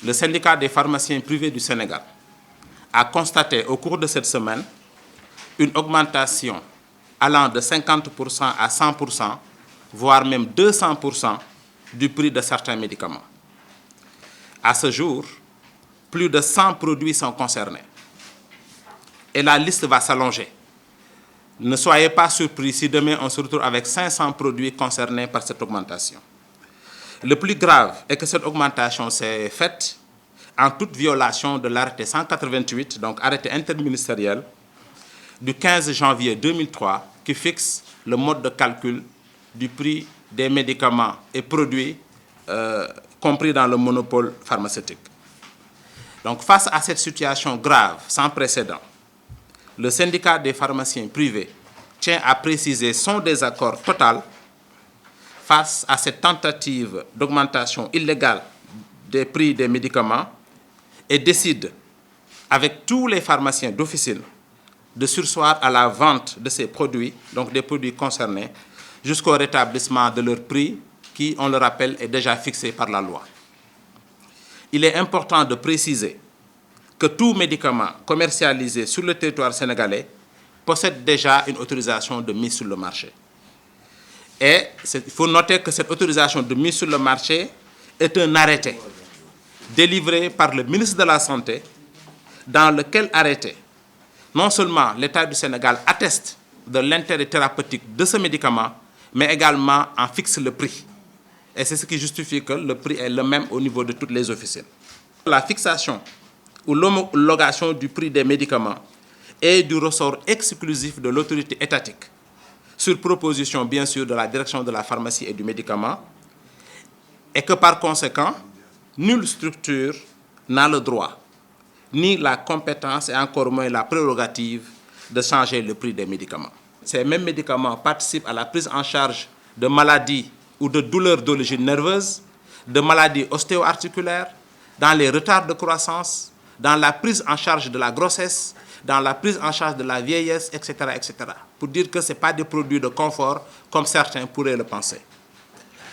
le syndicat des pharmaciens privés du Sénégal a constaté au cours de cette semaine une augmentation allant de 50% à 100%, voire même 200% du prix de certains médicaments. À ce jour, plus de 100 produits sont concernés. Et la liste va s'allonger. Ne soyez pas surpris si demain on se retrouve avec 500 produits concernés par cette augmentation. Le plus grave est que cette augmentation s'est faite en toute violation de l'arrêté 188, donc arrêté interministériel, du 15 janvier 2003, qui fixe le mode de calcul du prix des médicaments et produits compris dans le monopole pharmaceutique. Donc, face à cette situation grave, sans précédent, le syndicat des pharmaciens privés tient à préciser son désaccord total face à cette tentative d'augmentation illégale des prix des médicaments et décide, avec tous les pharmaciens d'officine, de surseoir à la vente de ces produits, donc des produits concernés, jusqu'au rétablissement de leur prix qui, on le rappelle, est déjà fixé par la loi. Il est important de préciser que tout médicament commercialisé sur le territoire sénégalais possède déjà une autorisation de mise sur le marché. Et il faut noter que cette autorisation de mise sur le marché est un arrêté délivré par le ministre de la Santé, dans lequel arrêté, non seulement l'État du Sénégal atteste de l'intérêt thérapeutique de ce médicament, mais également en fixe le prix. Et c'est ce qui justifie que le prix est le même au niveau de toutes les officines. La fixation ou l'homologation du prix des médicaments est du ressort exclusif de l'autorité étatique, sur proposition bien sûr de la direction de la pharmacie et du médicament, et que par conséquent, nulle structure n'a le droit, ni la compétence et encore moins la prérogative de changer le prix des médicaments. Ces mêmes médicaments participent à la prise en charge de maladies ou de douleurs d'origine nerveuse, de maladies ostéo-articulaires, dans les retards de croissance, dans la prise en charge de la grossesse, dans la prise en charge de la vieillesse, etc. etc. Pour dire que ce n'est pas des produits de confort comme certains pourraient le penser.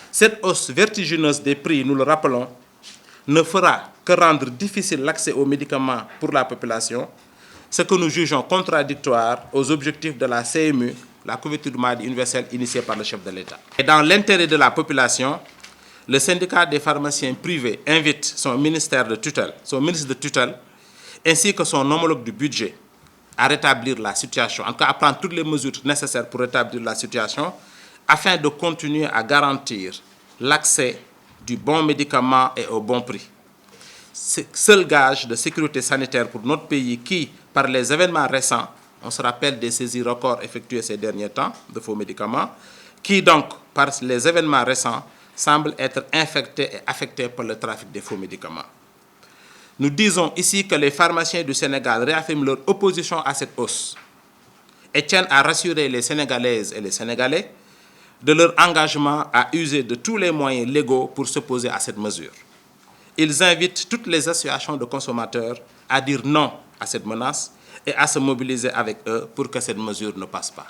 Cette hausse vertigineuse des prix, nous le rappelons, ne fera que rendre difficile l'accès aux médicaments pour la population, ce que nous jugeons contradictoire aux objectifs de la CMU, la couverture maladie universelle initiée par le chef de l'État. Et dans l'intérêt de la population, le syndicat des pharmaciens privés invite son ministère de tutelle, son ministre de tutelle, ainsi que son homologue du budget à rétablir la situation, en tout cas à prendre toutes les mesures nécessaires pour rétablir la situation, afin de continuer à garantir l'accès du bon médicament et au bon prix. C'est seul gage de sécurité sanitaire pour notre pays qui, par les événements récents, on se rappelle des saisies records effectuées ces derniers temps de faux médicaments, qui donc, par les événements récents, semblent être infectés et affectés par le trafic des faux médicaments. Nous disons ici que les pharmaciens du Sénégal réaffirment leur opposition à cette hausse et tiennent à rassurer les Sénégalaises et les Sénégalais de leur engagement à user de tous les moyens légaux pour s'opposer à cette mesure. Ils invitent toutes les associations de consommateurs à dire non à cette menace et à se mobiliser avec eux pour que cette mesure ne passe pas.